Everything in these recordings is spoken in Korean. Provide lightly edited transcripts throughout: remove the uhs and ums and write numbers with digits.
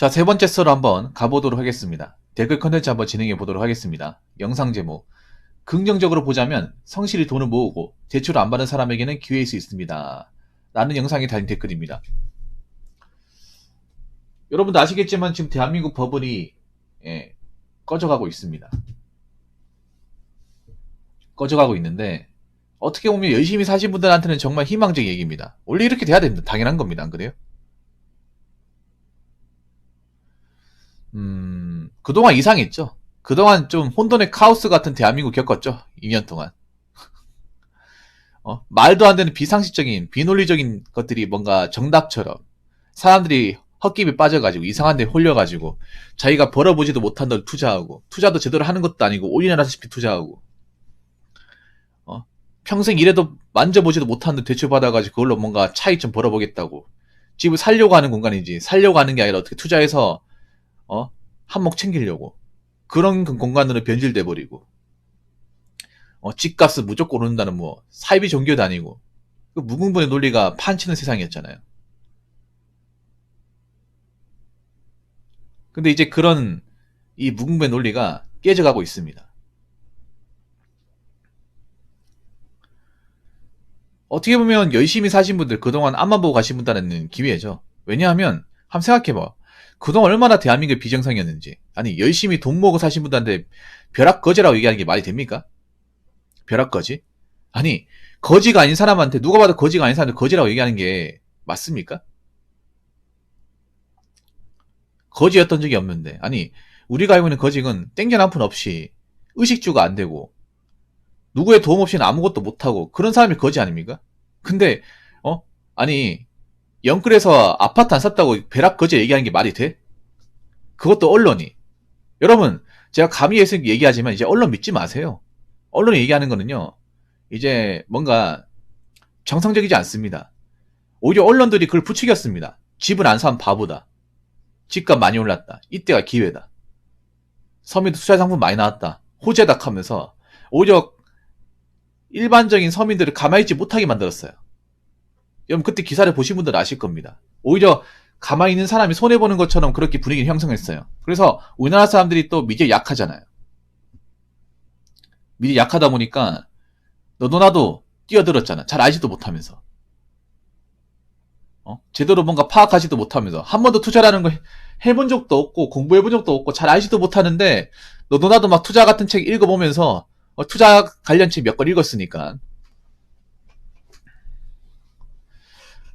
자, 세 번째 썰로 한번 가보도록 하겠습니다. 댓글 컨텐츠 한번 진행해 보도록 하겠습니다. 영상 제목. 긍정적으로 보자면 성실히 돈을 모으고 대출 안 받는 사람에게는 기회일 수 있습니다. 라는 영상에 달린 댓글입니다. 여러분도 아시겠지만 지금 대한민국 법원이 꺼져가고 있습니다. 꺼져가고 있는데 어떻게 보면 열심히 사신 분들한테는 정말 희망적인 얘기입니다. 원래 이렇게 돼야 됩니다. 당연한 겁니다. 안 그래요? 그동안 이상했죠. 그동안 좀 혼돈의 카오스 같은 대한민국 겪었죠. 2년 동안. 말도 안 되는 비상식적인, 비논리적인 것들이 뭔가 정답처럼 사람들이 헛김에 빠져가지고 이상한 데 홀려가지고 자기가 벌어보지도 못한 걸 투자하고 투자도 제대로 하는 것도 아니고 올인하다시피 투자하고 평생 일해도 만져보지도 못한 데 대출받아가지고 그걸로 뭔가 차익 좀 벌어보겠다고 집을 살려고 하는 공간이지 살려고 하는 게 아니라 어떻게 투자해서 한몫 챙기려고 그런 공간으로 변질돼 버리고 집값을 무조건 오른다는 뭐 사이비 종교도 아니고 그 무궁분의 논리가 판치는 세상이었잖아요. 근데 이제 그런 이 무궁분의 논리가 깨져가고 있습니다. 어떻게 보면 열심히 사신 분들 그동안 앞만 보고 가신 분들한테는 기회죠. 왜냐하면 한번 생각해봐. 그동안 얼마나 대한민국이 비정상이었는지. 아니 열심히 돈 모으고 사신 분들한테 벼락거지라고 얘기하는 게 말이 됩니까? 벼락거지? 아니 거지가 아닌 사람한테 누가 봐도 거지가 아닌 사람한테 거지라고 얘기하는 게 맞습니까? 거지였던 적이 없는데 아니 우리가 알고 있는 거지는 땡전 한 푼 없이 의식주가 안 되고 누구의 도움 없이는 아무것도 못하고 그런 사람이 거지 아닙니까? 근데 아니 영끌에서 아파트 안 샀다고 벼락 거지 얘기하는 게 말이 돼? 그것도 언론이. 여러분 제가 감히 얘기하지만 이제 언론 믿지 마세요. 언론이 얘기하는 거는요 이제 뭔가 정상적이지 않습니다. 오히려 언론들이 그걸 부추겼습니다. 집을 안 산 바보다. 집값 많이 올랐다. 이때가 기회다. 서민도 투자 상품 많이 나왔다. 호재다 하면서 오히려 일반적인 서민들을 가만히 있지 못하게 만들었어요. 여러분 그때 기사를 보신 분들 아실 겁니다. 오히려 가만히 있는 사람이 손해보는 것처럼 그렇게 분위기를 형성했어요. 그래서 우리나라 사람들이 또 미디어 약하잖아요. 미디어 약하다 보니까 너도 나도 뛰어들었잖아. 잘 알지도 못하면서. 제대로 뭔가 파악하지도 못하면서 한 번도 투자라는 거 해본 적도 없고 공부해본 적도 없고 잘 알지도 못하는데 너도 나도 막 투자 같은 책 읽어보면서 투자 관련 책 몇 권 읽었으니까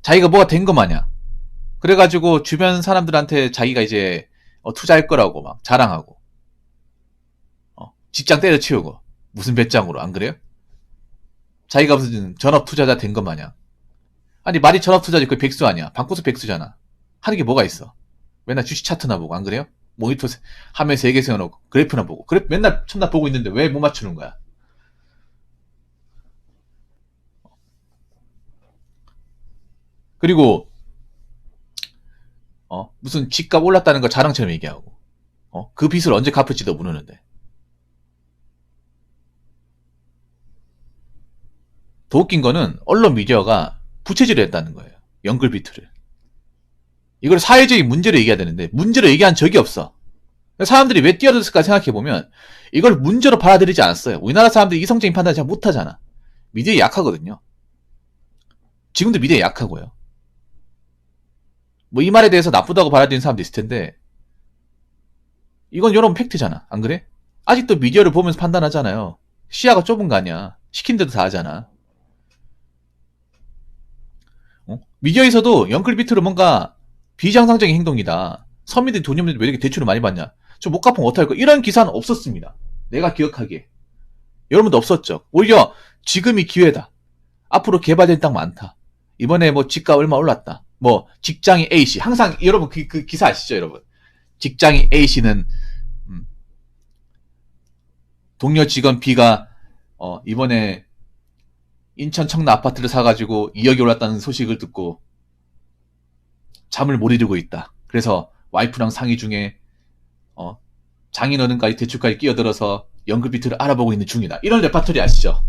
자기가 뭐가 된 거 마냥 그래가지고 주변 사람들한테 자기가 이제 투자할 거라고 막 자랑하고 직장 때려치우고 무슨 배짱으로 안 그래요? 자기가 무슨 전업 투자자 된 거 마냥 아니 말이 전업투자지 그 백수 아니야. 방구수 백수잖아. 하는 게 뭐가 있어. 맨날 주식 차트나 보고 안 그래요? 모니터 화면 3개 세워놓고 그래프나 보고 그래 맨날 첫날 보고 있는데 왜 못 맞추는 거야. 그리고 무슨 집값 올랐다는 거 자랑처럼 얘기하고 그 빚을 언제 갚을지도 모르는데 더 웃긴 거는 언론 미디어가 부채질을 했다는 거예요. 연끌비트를. 이걸 사회적인 문제로 얘기해야 되는데 문제로 얘기한 적이 없어. 사람들이 왜 뛰어들었을까 생각해보면 이걸 문제로 받아들이지 않았어요. 우리나라 사람들이 이성적인 판단을 잘 못하잖아. 미디어에 약하거든요. 지금도 미디어에 약하고요. 뭐 이 말에 대해서 나쁘다고 받아들이는 사람도 있을 텐데 이건 여러분 팩트잖아. 안 그래? 아직도 미디어를 보면서 판단하잖아요. 시야가 좁은 거 아니야. 시킨 대로 다 하잖아. 미디어에서도 연끌비트로 뭔가 비정상적인 행동이다. 서민들이 돈이 없는데 왜 이렇게 대출을 많이 받냐. 저 못 갚으면 어떡할 거야. 이런 기사는 없었습니다. 내가 기억하기에. 여러분도 없었죠. 오히려 지금이 기회다. 앞으로 개발된 땅 많다. 이번에 뭐 집값 얼마 올랐다. 뭐 직장인 A씨. 항상 여러분 그 기사 아시죠 여러분. 직장인 A씨는 동료 직원 B가 이번에 인천 청라 아파트를 사가지고 2억이 올랐다는 소식을 듣고 잠을 못 이루고 있다. 그래서 와이프랑 상의 중에 장인어른까지 대출까지 끼어들어서 연금비트를 알아보고 있는 중이다. 이런 레파토리 아시죠?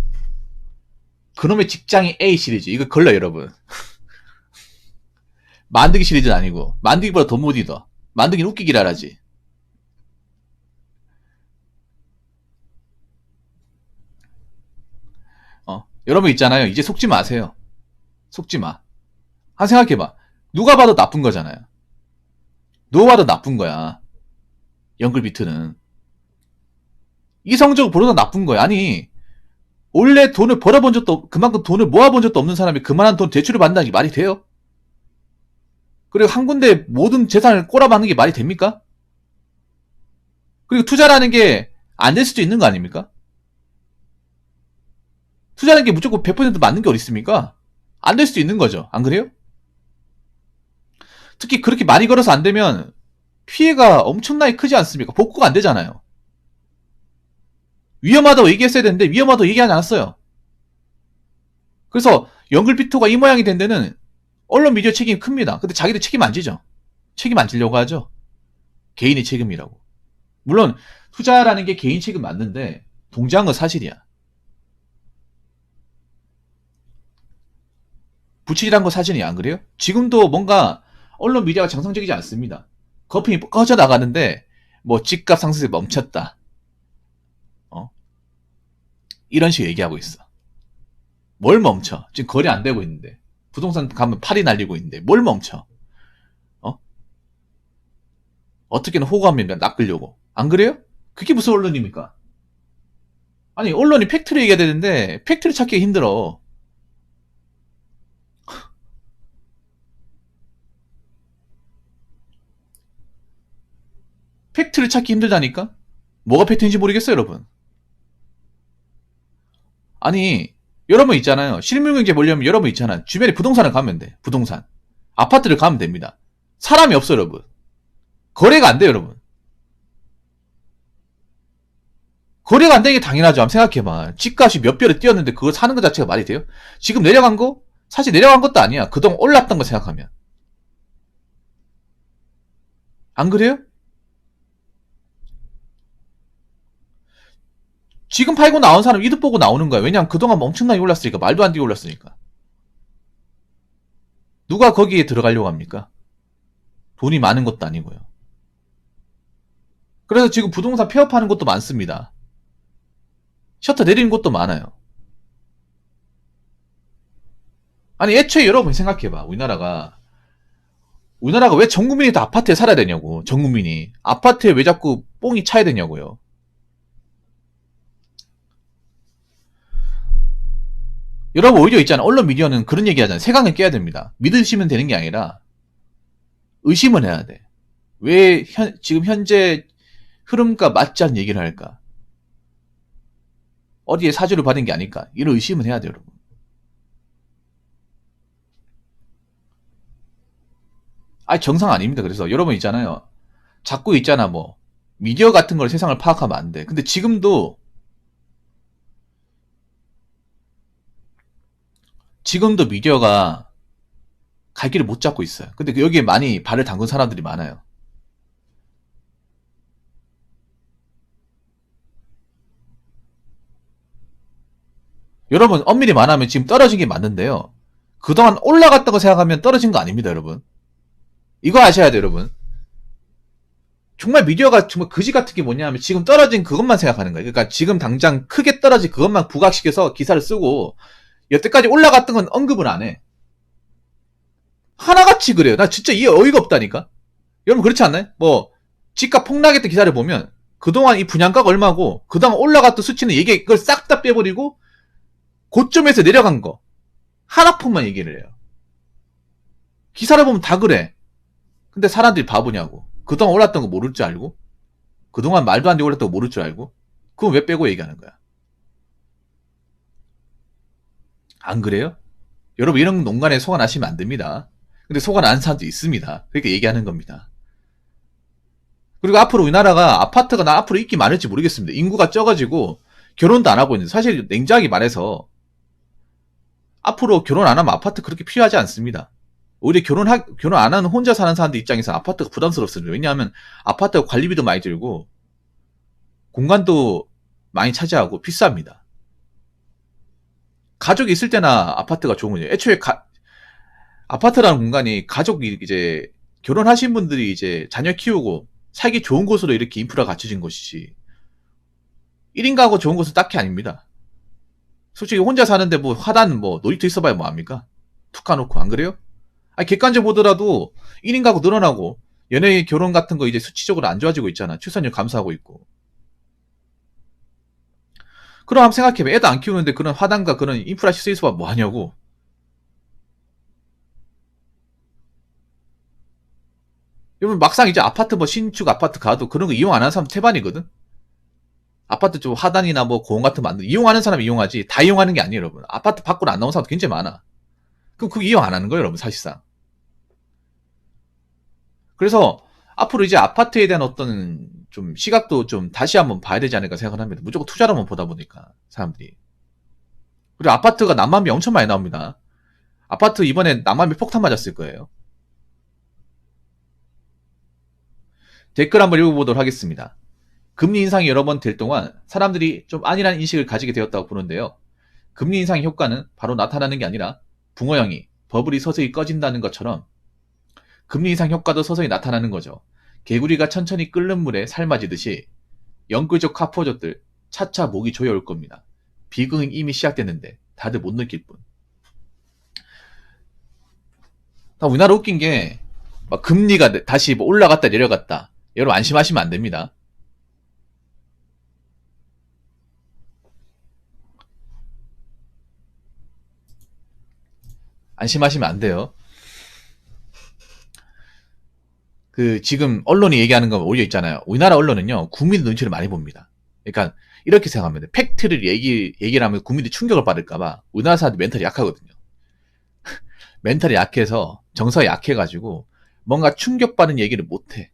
그놈의 직장인 A 시리즈 이거 걸려 여러분. 만들기 시리즈는 아니고 만들기보다 더 못 잊어. 만들긴 웃기기라 하지. 여러분 있잖아요. 이제 속지 마세요. 속지 마. 한 생각해봐. 누가 봐도 나쁜 거잖아요. 누가 봐도 나쁜 거야. 연글비트는. 이성적으로 보려도 나쁜 거야. 아니, 원래 돈을 벌어본 적도, 그만큼 돈을 모아본 적도 없는 사람이 그만한 돈 대출을 받는다는 게 말이 돼요? 그리고 한 군데 모든 재산을 꼬라박는 게 말이 됩니까? 그리고 투자라는 게 안 될 수도 있는 거 아닙니까? 투자라는 게 무조건 100% 맞는 게 어디 있습니까? 안 될 수도 있는 거죠. 안 그래요? 특히 그렇게 많이 걸어서 안 되면 피해가 엄청나게 크지 않습니까? 복구가 안 되잖아요. 위험하다고 얘기했어야 되는데 위험하다고 얘기하지 않았어요. 그래서 연글비토가 이 모양이 된 데는 언론 미디어 책임이 큽니다. 근데 자기들 책임 안 지죠. 책임 안 지려고 하죠. 개인의 책임이라고. 물론 투자라는 게 개인 책임 맞는데 동작한 건 사실이야. 부실이란 건 사실이야. 안 그래요? 지금도 뭔가 언론 미디어가 정상적이지 않습니다. 거품이 꺼져 나가는데 뭐 집값 상승세 멈췄다. 이런 식으로 얘기하고 있어. 뭘 멈춰? 지금 거래 안 되고 있는데. 부동산 가면 팔이 날리고 있는데 뭘 멈춰? 어떻게든 호감이면 낚으려고. 안 그래요? 그게 무슨 언론입니까? 아니, 언론이 팩트를 얘기해야 되는데 팩트를 찾기가 힘들어. 팩트를 찾기 힘들다니까? 뭐가 팩트인지 모르겠어요, 여러분. 아니, 여러분 있잖아요. 실물경제 보려면 여러분 있잖아. 주변에 부동산을 가면 돼. 부동산. 아파트를 가면 됩니다. 사람이 없어, 여러분. 거래가 안 돼요, 여러분. 거래가 안 되는 게 당연하죠. 한번 생각해봐. 집값이 몇 배로 뛰었는데 그걸 사는 것 자체가 말이 돼요? 지금 내려간 거? 사실 내려간 것도 아니야. 그동안 올랐던 거 생각하면. 안 그래요? 지금 팔고 나온 사람 이득 보고 나오는 거야. 왜냐면 그동안 엄청나게 올랐으니까. 말도 안 되게 올랐으니까. 누가 거기에 들어가려고 합니까? 돈이 많은 것도 아니고요. 그래서 지금 부동산 폐업하는 것도 많습니다. 셔터 내리는 곳도 많아요. 아니, 애초에 여러분 생각해봐. 우리나라가 왜 전 국민이 다 아파트에 살아야 되냐고. 전 국민이. 아파트에 왜 자꾸 뽕이 차야 되냐고요. 여러분 오히려 있잖아. 언론 미디어는 그런 얘기 하잖아요. 세강을 깨야 됩니다. 믿으시면 되는 게 아니라 의심을 해야 돼. 왜 지금 현재 흐름과 맞지 않는 얘기를 할까? 어디에 사주를 받은 게 아닐까? 이런 의심을 해야 돼요, 여러분. 아니, 정상 아닙니다. 그래서 여러분 있잖아요. 자꾸 있잖아, 뭐. 미디어 같은 걸 세상을 파악하면 안 돼. 근데 지금도 미디어가 갈 길을 못 잡고 있어요. 근데 여기에 많이 발을 담근 사람들이 많아요. 여러분, 엄밀히 말하면 지금 떨어진 게 맞는데요. 그동안 올라갔다고 생각하면 떨어진 거 아닙니다, 여러분. 이거 아셔야 돼요, 여러분. 정말 미디어가 정말 그지 같은 게 뭐냐면 지금 떨어진 그것만 생각하는 거예요. 그러니까 지금 당장 크게 떨어진 그것만 부각시켜서 기사를 쓰고 여태까지 올라갔던 건 언급을 안 해. 하나같이 그래요. 나 진짜 이해 어이가 없다니까. 여러분 그렇지 않나요? 뭐 집값 폭락했던 기사를 보면 그동안 이 분양가가 얼마고 그동안 올라갔던 수치는 얘기 그걸 싹 다 빼버리고 고점에서 내려간 거 하나뿐만 얘기를 해요. 기사를 보면 다 그래. 근데 사람들이 바보냐고. 그동안 올랐던 거 모를 줄 알고 그동안 말도 안 되게 올랐던 거 모를 줄 알고 그건 왜 빼고 얘기하는 거야? 안 그래요? 여러분 이런 농간에 속아 나시면 안 됩니다. 근데 속아 나는 사람도 있습니다. 그렇게 얘기하는 겁니다. 그리고 앞으로 우리나라가 아파트가 나 앞으로 인기 많을지 모르겠습니다. 인구가 적어지고 결혼도 안 하고 있는데 사실 냉정하게 말해서 앞으로 결혼 안 하면 아파트 그렇게 필요하지 않습니다. 오히려 결혼 안 하는 혼자 사는 사람들 입장에서 아파트가 부담스럽습니다. 왜냐하면 아파트가 관리비도 많이 들고 공간도 많이 차지하고 비쌉니다. 가족이 있을 때나 아파트가 좋은 거예요. 애초에 아파트라는 공간이 가족이 이제 결혼하신 분들이 이제 자녀 키우고 살기 좋은 곳으로 이렇게 인프라가 갖춰진 것이지 1인 가구 좋은 곳은 딱히 아닙니다. 솔직히 혼자 사는데 뭐 화단 뭐 놀이터 있어봐야 뭐합니까? 툭 까놓고 안 그래요? 아니 객관적으로 보더라도 1인 가구 늘어나고 연애 결혼 같은 거 이제 수치적으로 안 좋아지고 있잖아. 출산율 감소하고 있고. 그럼 한번 생각해봐. 애도 안 키우는데 그런 화단과 그런 인프라 시설 있어봐 뭐 하냐고. 여러분 막상 이제 아파트 뭐 신축 아파트 가도 그런 거 이용 안 하는 사람 태반이거든. 아파트 좀 하단이나 뭐 공원 같은 거 이용하는 사람 이용하지 다 이용하는 게 아니에요, 여러분. 아파트 밖으로 안 나온 사람도 굉장히 많아. 그럼 그거 이용 안 하는 거예요, 여러분, 사실상. 그래서 앞으로 이제 아파트에 대한 어떤 좀 시각도 좀 다시 한번 봐야 되지 않을까 생각을 합니다. 무조건 투자로만 보다 보니까 사람들이. 그리고 아파트가 난방비 엄청 많이 나옵니다. 아파트 이번에 난방비 폭탄 맞았을 거예요. 댓글 한번 읽어보도록 하겠습니다. 금리 인상이 여러 번 될 동안 사람들이 좀 안일한 인식을 가지게 되었다고 보는데요. 금리 인상의 효과는 바로 나타나는 게 아니라 붕어형이 버블이 서서히 꺼진다는 것처럼 금리 인상 효과도 서서히 나타나는 거죠. 개구리가 천천히 끓는 물에 삶아지듯이 영끌족 카포족들 차차 목이 조여올 겁니다. 비극은 이미 시작됐는데 다들 못 느낄 뿐. 우리나라 웃긴 게 막 금리가 다시 뭐 올라갔다 내려갔다. 여러분 안심하시면 안 됩니다. 안심하시면 안 돼요. 그 지금 언론이 얘기하는 거 올려 있잖아요. 우리나라 언론은요 국민 눈치를 많이 봅니다. 그러니까 이렇게 생각하면 돼. 팩트를 얘기를 하면 국민들이 충격을 받을까봐 우리나라 사람들이 멘탈이 약하거든요. 멘탈이 약해서 정서가 약해가지고 뭔가 충격받은 얘기를 못해.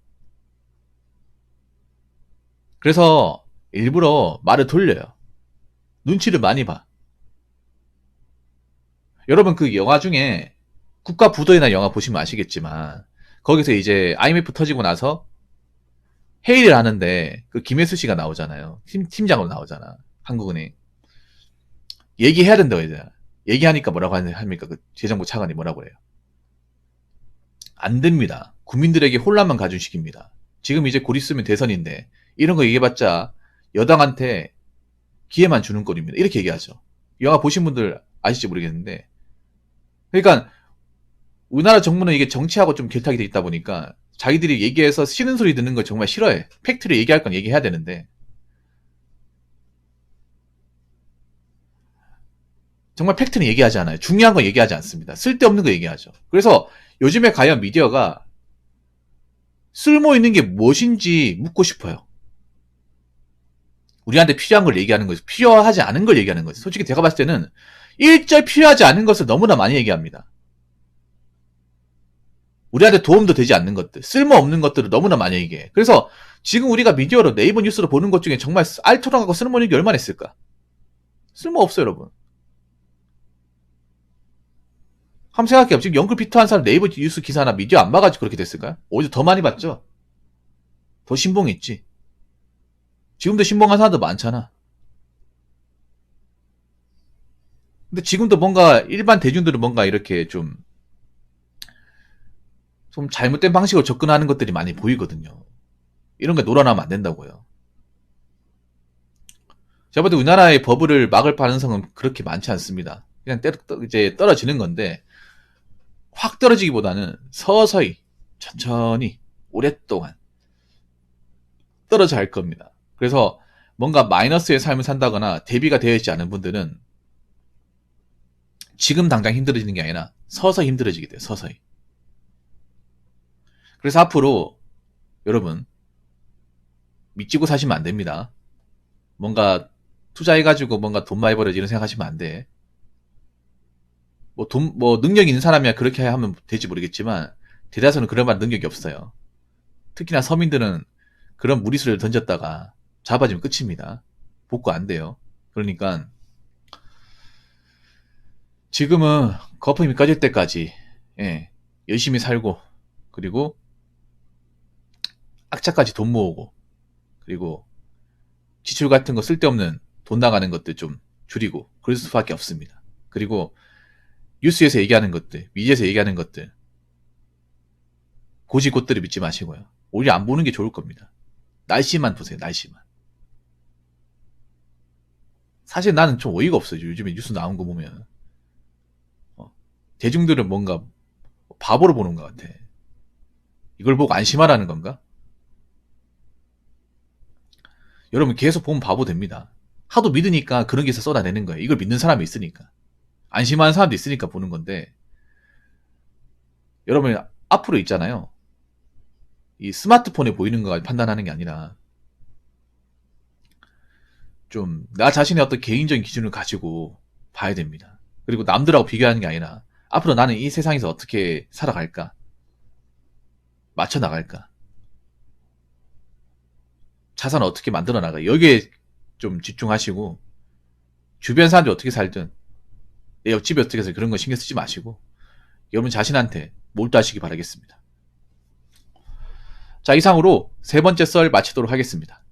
그래서 일부러 말을 돌려요. 눈치를 많이 봐. 여러분 그 영화 중에 국가 부도에 영화 보시면 아시겠지만 거기서 이제 IMF 터지고 나서 회의를 하는데 그 김혜수 씨가 나오잖아요. 팀장으로 나오잖아. 한국은행. 얘기해야 된다고 이제. 얘기하니까 뭐라고 합니까? 그 재정부 차관이 뭐라고 해요? 안 됩니다. 국민들에게 혼란만 가중시킵니다. 지금 이제 곧 있으면 대선인데 이런 거 얘기해봤자 여당한테 기회만 주는 꼴입니다. 이렇게 얘기하죠. 영화 보신 분들 아실지 모르겠는데 그러니까 우리나라 정부는 이게 정치하고 좀 결탁이 돼 있다 보니까 자기들이 얘기해서 싫은 소리 듣는 걸 정말 싫어해. 팩트를 얘기할 건 얘기해야 되는데 정말 팩트는 얘기하지 않아요. 중요한 건 얘기하지 않습니다. 쓸데없는 거 얘기하죠. 그래서 요즘에 과연 미디어가 쓸모 있는 게 무엇인지 묻고 싶어요. 우리한테 필요한 걸 얘기하는 거죠. 필요하지 않은 걸 얘기하는 거죠. 솔직히 제가 봤을 때는 일절 필요하지 않은 것을 너무나 많이 얘기합니다. 우리한테 도움도 되지 않는 것들, 쓸모없는 것들을 너무나 많이 얘기해. 그래서 지금 우리가 미디어로 네이버 뉴스로 보는 것 중에 정말 알토랑하고 쓸모있는 게 얼마나 있을까? 쓸모없어요, 여러분. 한번 생각해요. 지금 영끌 피투한 사람 네이버 뉴스 기사나 미디어 안 봐가지고 그렇게 됐을까요? 오히려 더 많이 봤죠? 더 신봉했지. 지금도 신봉한 사람도 많잖아. 근데 지금도 뭔가 일반 대중들은 뭔가 이렇게 좀 잘못된 방식으로 접근하는 것들이 많이 보이거든요. 이런 게 놀아나면 안 된다고요. 제가 볼 때 우리나라의 버블을 막을 가능성은 그렇게 많지 않습니다. 그냥 이제 떨어지는 건데 확 떨어지기보다는 서서히 천천히 오랫동안 떨어져 갈 겁니다. 그래서 뭔가 마이너스의 삶을 산다거나 대비가 되어 있지 않은 분들은 지금 당장 힘들어지는 게 아니라 서서히 힘들어지게 돼요. 서서히. 그래서 앞으로 여러분 믿지고 사시면 안 됩니다. 뭔가 투자해가지고 뭔가 돈 많이 벌어지 이런 생각하시면 안 돼. 뭐 능력 있는 사람이야 그렇게 하면 될지 모르겠지만 대다수는 그런 말 능력이 없어요. 특히나 서민들은 그런 무리수를 던졌다가 잡아지면 끝입니다. 복구 안 돼요. 그러니까 지금은 거품이 꺼질 때까지 열심히 살고 그리고 악착같이 돈 모으고 그리고 지출 같은 거 쓸데없는 돈 나가는 것들 좀 줄이고 그럴 수밖에 없습니다. 그리고 뉴스에서 얘기하는 것들, 미디어에서 얘기하는 것들 고지곳대로 믿지 마시고요. 오히려 안 보는 게 좋을 겁니다. 날씨만 보세요. 날씨만. 사실 나는 좀 어이가 없어요. 요즘에 뉴스 나온 거 보면. 대중들은 뭔가 바보로 보는 것 같아. 이걸 보고 안심하라는 건가? 여러분 계속 보면 바보 됩니다. 하도 믿으니까 그런 기사 쏟아내는 거예요. 이걸 믿는 사람이 있으니까. 안심하는 사람도 있으니까 보는 건데, 여러분 앞으로 있잖아요. 이 스마트폰에 보이는 거 판단하는 게 아니라 좀 나 자신의 어떤 개인적인 기준을 가지고 봐야 됩니다. 그리고 남들하고 비교하는 게 아니라 앞으로 나는 이 세상에서 어떻게 살아갈까? 맞춰 나갈까? 자산을 어떻게 만들어 나가? 여기에 좀 집중하시고 주변 사람들이 어떻게 살든 내 옆집이 어떻게 해서 그런 거 신경 쓰지 마시고 여러분 자신한테 몰두하시기 바라겠습니다. 자, 이상으로 세 번째 썰 마치도록 하겠습니다.